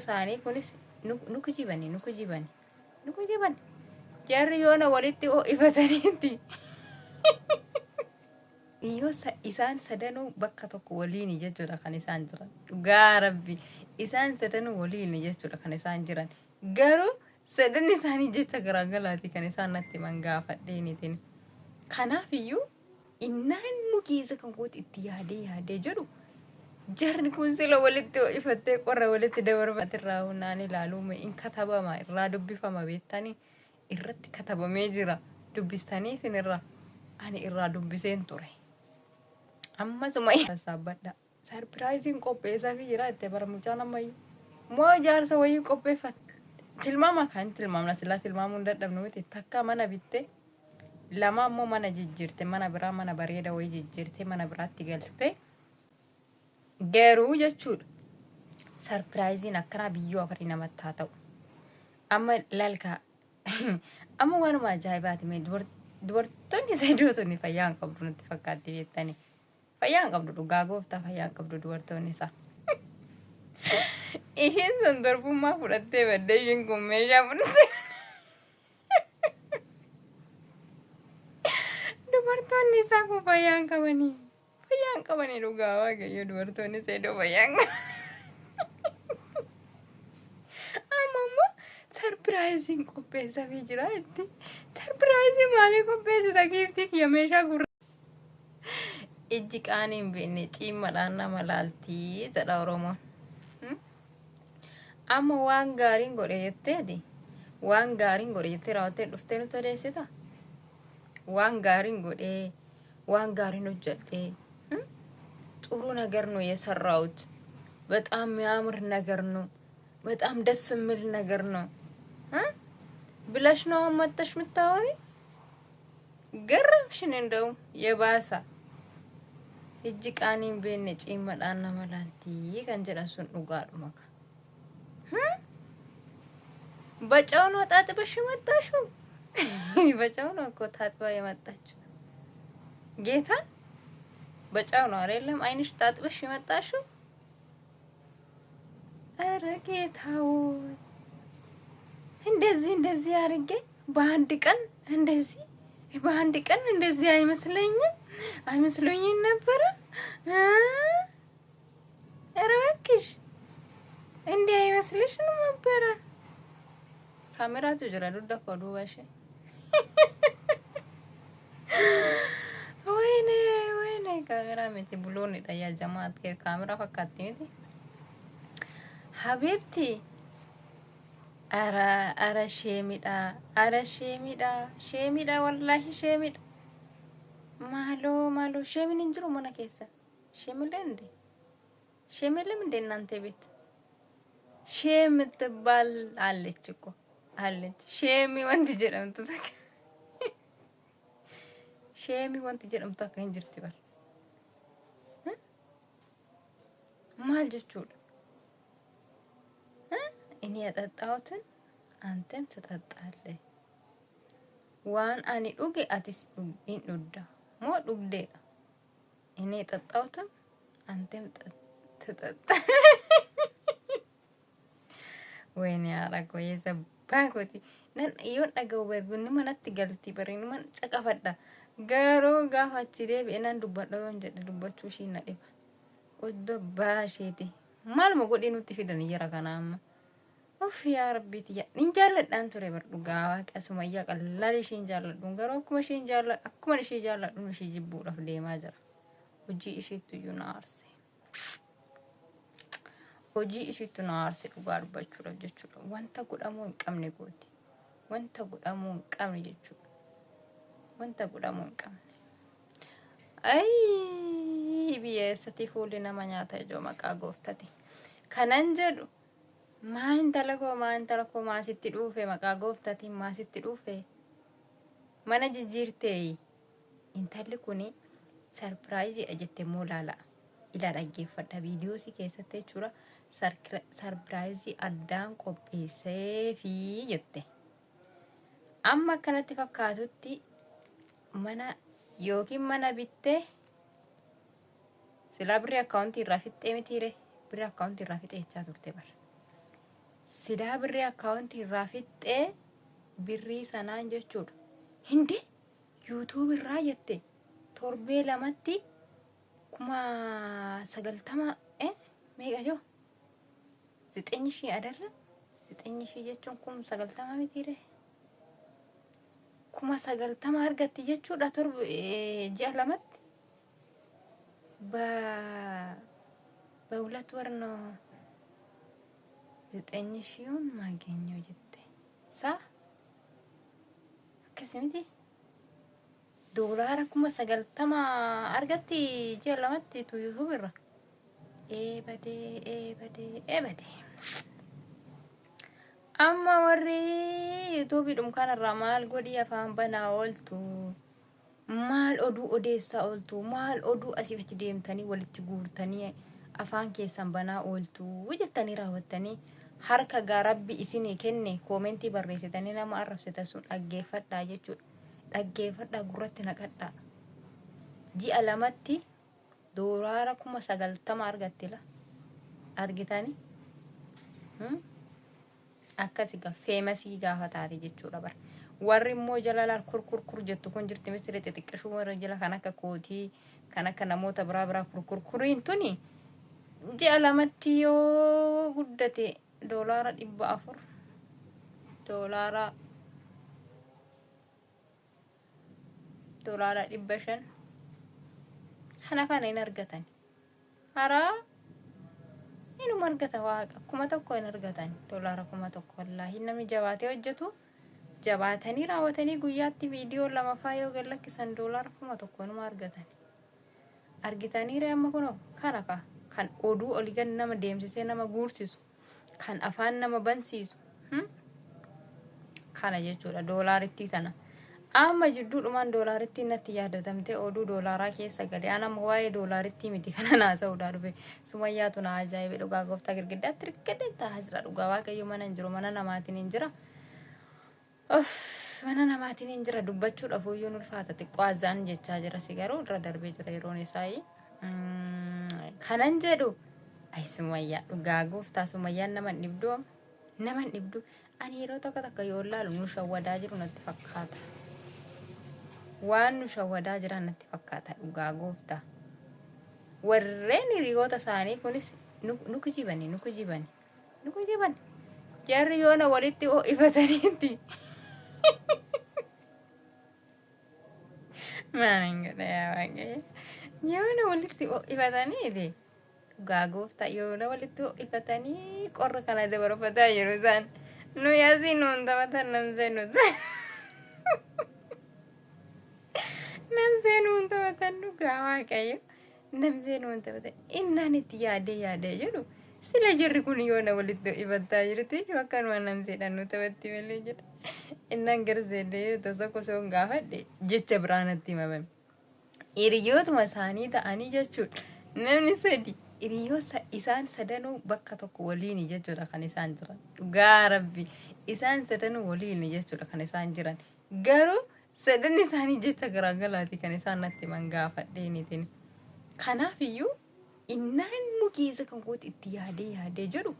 isaanii kunis nuku jibani jarri yoona walitti ifataniitti iyo isaan sadanuu bakka tokko waliin jechuudha kan isaan jiran dhugaa rabbi isaan sadanuu waliin jechuudha kan isaan jiran garuu sadan isaanii jecha garaagalaati kan isaan natti mangaafadheenitiin kanaaf iyyuu innaan mukiisa kan kooti itti yaadee jedhu jarri kun sila walitti ifattee qorra walitti dabarfate irraa hunaan ilaaluume in katabama irraa dubbifama beektanii irratti katabamee jira dubbistanii isinirraa ani irraa dubbiseen ture amma suma saabadha sarpiraayiziin qopheessaa fi jira itti baramuchaan ammayyu moo jaarsa wayii qopheeffat tilmaama kan tilmaamna sila tilmaamuun dadhabnu miti takka mana bitte lama ammoo mana jijjiirte mana biraa mana bareeda wayii jijjiirte mana biraatti galte garuu jechuudha sarpiraayiziin akkanaa biyyoo afarii namatti haa ta'u amma lalkaa amma waanuma ajaa'ibaati mee dubartoonni sadootonni fayyaan qabdu nutti fakkaatti beektanii fayyaan qabdu dhugaa gooftaa fayyaan qabdu dubartoonni isaa ishiin sun darbummaa fudhattee baddee ishiin kun meeshaa fudhattee dubartoonni isaa kun fayyaan qabanii dhugaa waaqayyo dubartoonni sedoo fayyaan ammoo sarpiraayiziin qopheessaa fi jira itti sarpiraayizii maalii qopheessita giiftii kiyya meeshaa gurra ijji qaaniin beenne ciimmadhaan nama laaltii jedha Oromoon amma waan gaariin godhe jetteeti waan gaariin godhe jettee raawwattee dhuftee nutti odeessita waan gaariin godhee waan gaariin hojjedhee ጥሩ ነገር ነው የሰራሁት በጣም የሚያምር ነገር ነው በጣም ደስ የሚል ነገር ነው ብለሽ ነው መጥተሽ ምታወሪ ገረምሽን እንደው የባሳ እጅ ቃኒን በነጭ መዳና መላንቲ ከንጀራሱን ኡጋዱ ማካ በጫው ነው ጣጥበሽ መጣሽ በጫው ነው እኮ ታጥባ የመጣችው ጌታ በጫው ነው አይደለም አይንሽ ጣጥበሽ የመጣሽው አረ ጌታው እንደዚህ አርጌ በአንድ ቀን እንደዚህ አይመስለኝም ነበር አረ እባክሽ እንዴ አይመስልሽ ነበር ካሜራቱ ጀራዱ ደኮዱ ባሽ ወይኔ ካሜራ መቼ ብሎን ዳያ ጀማት ካሜራ ፈካቲ መቲ ሀቢብቲ አረ ሼሚዳ ወላሂ ሼሚዳ ማሎ ሼሚን እንጅሩ ሞና ከሰ ሼሚለን እንደ እናንተ ቤት ሼም ትባል አለች እኮ አለች ሼሚ ወንት ጀረምቱ ተከ ሼሚ ወንት ጀረምቱ ተከ እንጅርቲ ባል ማል ጀቹል እኔ ያጠጣሁትን አንተም ትጠጣለህ ዋን አኒ ዱጌ አቲስ ዱዳ ሞ ዱግዴ እኔ ያጠጣሁትን አንተም ትጠጣለህ ወይኔ አራቆ የዘባኮቲ ነን ይወን አገው በርጉን ማናት ገልቲ በሪን ማን ጨቀፈዳ ገሮ ጋፋች ደብ እናን ዱባዳው እንጀ ዱባቹ ሺና ደብ ወዶ ባሽቲ ማል መጎዲኑት ፊደን ይራካናማ ኡፍ ያ ረቢት ያ እንጃለዳን ቱሬ በርዱ ጋዋ ቀሱማያ ቀላል ሽንጃለዱ ገሮ አኩማ ሽንጃለዱ ሽጅቡ ዳፍ ደማ ጀራ ወጂ እሺቱ ዩናርስ hojii ishiitu na aarse dhugaa dubbachuudha jechuudha wanta godhamuu hin qabne gooti wanta godhamuu hin qabne jechuudha wanta godhamuu hin qabne ay biyeessati fuulli nama nyaata ijoo maqaa gooftati kanan jedhu maan talakoo maasitti dhuufe maqaa gooftati maasitti dhuufe mana jijjiirtee intalli kuni sarpiraayizii ajette moo laala ila dhaggeeffadha viidiyoo si keessatti jechuudha sarpiraayizii addaan qopheessee fi jette amma kanatti fakkaatutti mana yookiin mana bittee sila birri akkaawuntii irraa fixxee mitiire birri akkaawuntii irraa fixee jechaa turte bar sidaa birrii akkaawuntii irraa fixxee birrii sanaan jechuudha. Hindi yuutuub irraa jette torbee lamatti 90 meeqa joo 9,000 adarra 9,000 jechuun 90 mitiire 90 argatti jechuudha ji'a lamatti በሁለት ወር ነው 9,000 ማገኘው ጀተ ሳ ከስሚቲ ዶላር 90 argatti ji'a lamatti tu yuutuub irra bade amma warri yuutuubii kanarraa maal godhii afaan banaa ooltu maal oduu odeessaa ooltu maal oduu asii achi deemtanii walitti guurtanii afaan keessan banaa ooltu jettanii raawwattanii harka gaarabbi isinii kenne koomentii barreessitanii nama arrabsitan sun dhaggeeffadhaa jechuudha. Dhaggeeffadhaa gurratti naqadhaa. Ji'a lamatti doolaara 90 argattila argitanii akkasi feemasii gaafa taate jechuudha bara. Warri immoo jalalaan kurkur jettu kun jirti miti xixiqqashuu warra jala kan akka kootii kan akka namoota biraa kurkuriin tuni ji'a lamatti yoo guddate doolaara 400 doolaara 500 kana hin argatan. Haraa inuma argata waaqa 1,000 hin argatan doolaara 1,000 wallaahi namni jabaatee hojjetu jabaatanii raawwatanii guyyaatti viidiyoo lama faayoo gallakkisan doolaara 1,000 numa argatan. Argitanii reemma kunoo kana kan oduu oligan nama deemsisee nama guursisu kan afaan nama bansiisu kana jechuudha doolaaritti sana. Amma jidduudhumaan doolaaritti natti yaadatamte oduu doolaaraa keessa gale anama waa'ee doolaaritti miti kana naasa'uudhaa dhufe Sumayyaatu na ajaa'ibe dhugaa gooftaa girgiddaatti rikkadee taa'aa jira dhugaa waaqayyo mana hin jiru mana namaatiin hin jira. Mana namaatiin hin jira dubbachuudhaaf iyyuu ulfaata xiqqoo azaan jechaa jira si garuu irra darbee jira yeroon isaa kanan jedhu ay Sumayyaa dhugaa gooftaa Sumayyaan nama hin dhibdu ani yeroo tokko yoo laalu nu shawwadaa jiru natti fakkaata. Waan nu shawwadaa jiran natti fakkaata dhugaa gooftaa. Warreen hiriyoota isaanii kunis nu kujiban jarri yoona walitti ho'ifataniitti maanin godha yaa waaqayyo yoona walitti ho'ifataniiti dhugaa gooftaa yoona walitti ho'ifatanii qorra kana dabarfataa jiru isaan nu yaasii nuun taphatan namsee nuun taphatan dhugaa waaqayyo namsee nuun taphatan innaan itti yaadee jedhu sila jirri kun yoona walitti ho'ifataa jirti akkanuma namseedhaan nu taphatti malee jedha innaan garseedee tosa kosoon gaafadhe jecha biraanatti himamame. Hiriyootuma isaanii ta'anii jechuudha namni sadi hiriyoota isaan sadanuu bakka tokko waliin jechuudha kan isaan jiran dhugaa rabbi isaan sadanuu waliin jechuudha kan isaan jiran garuu sadan isaanii jecha garaagalaati kan isaan natti himan gaafadheenitiin kanaaf iyyuu innaan mukiisa kan kooti itti yaadee jedhu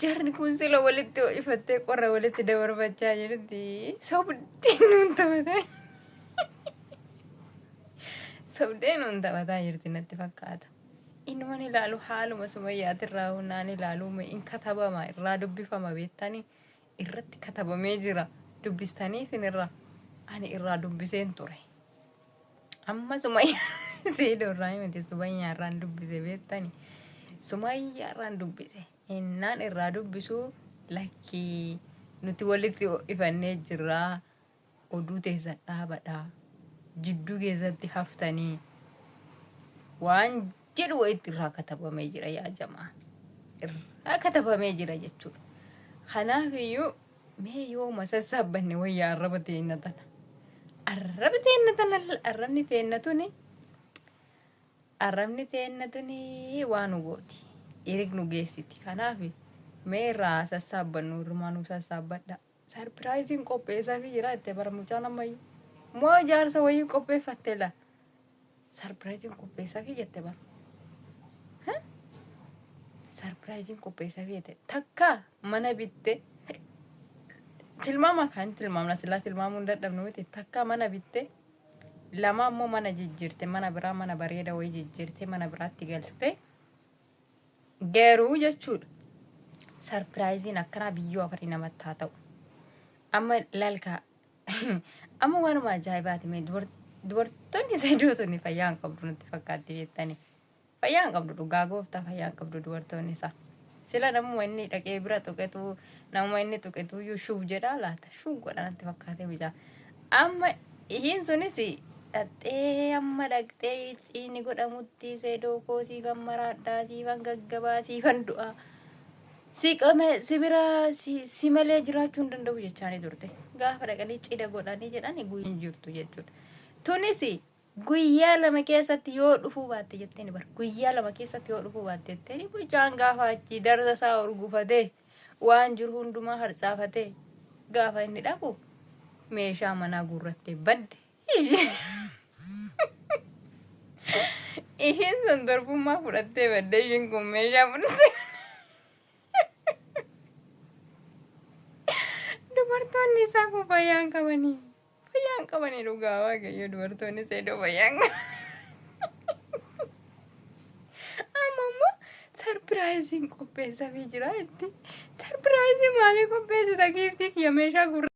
jarri kun sila walitti ho'ifattee qorra walitti dabarfachaa jirti sobdeen nuun taphataa jirti natti fakkaata. Innuman ilaalu haaluma Sumayyaatirraa hunnaan ilaalu in katabama irraa dubbifama beektanii irratti katabamee jira dubbistanii isinirra ani irraa dubbiseen ture. Amma Sumayyaa seedoo irraa himate Sumayyaarraan dubbise beektanii Sumayyaarraan dubbise innaan irraa dubbisuu lakkii nuti walitti ho'ifannee jirraa oduu teessa dhaabadhaa jidduu keessatti haftanii waan jedhu wayitti irraa katabamee jira yaa jamaa irraa katabamee jira jechuudha. Kanaaf iyyuu mee yooma sassaabbanne wayyaa arraba teennatana arrabni teennatuni waan ugooti erig nu geessiti. Kanaaf mee irraa sassaabbannu irrumaa nu sassaabbadha. Sarpiraayiziin qopheessaa fi jira itti baramuchaan ammayyuu moo jaarsa wayii qopheeffatte la sarpiraayiziin qopheessaa fi jette bara sarpiraayiziin qopheessa feete takka mana bitte tilmaama kan tilmaamna silaa tilmaamuun dadhabnu miti takka mana bitte lama ammoo mana jijjiirte mana biraa mana bareeda wayii jijjiirte mana biraatti galte garuu jechuudha sarpiraayiziin akkanaa biyyoo afarii namatti haa ta'u amma lalkaa amma waanuma ajaa'ibaati mee dubartoonni seedootonni fayyaan qabdu nutti fakkaatti beektanii fayyaan qabdu dhugaa gooftaa fayyaan qabdu dubartoonni isaa sila namuma inni dhaqee bira tuqetu namuma inni tuqetu iyyuu shuuf jedhaa laata shuuf godhanatti fakkaatee bijaa amma ihiin sunis dhaxxee amma dhaqxee ciini godhamutti seedoo koo siifan maraadhaa siifan gaggabaa siifan du'aa si qame si bira si malee jiraachuu hin danda'u jechaanii turte gaafa dhaqanii cidha godhanii jedhanii guyyaan jirtu jechuudha. Tunis guyyaa lama keessatti yoo dhufuu baatte jetteeni bar guyyaa lama keessatti yoo dhufuu baatte jetteeni mucaan gaafa achi darsa isaa urgufatee waan jiru hundumaa harcaafatee gaafa inni dhaqu meeshaa manaa guurrattee badde. Ishiin sun darbummaa fudhattee badde ishiin kun meeshaa fudhattee. Dubartoonni isaa kun fayyaan qabanii dhugaa waaqayyo dubartoonni seedoo fayyaan amma immoo sarpiraayiziin qopheessafii jira itti sarpiraayiziin maalii qopheessita giiftii kiyya meeshaa gurra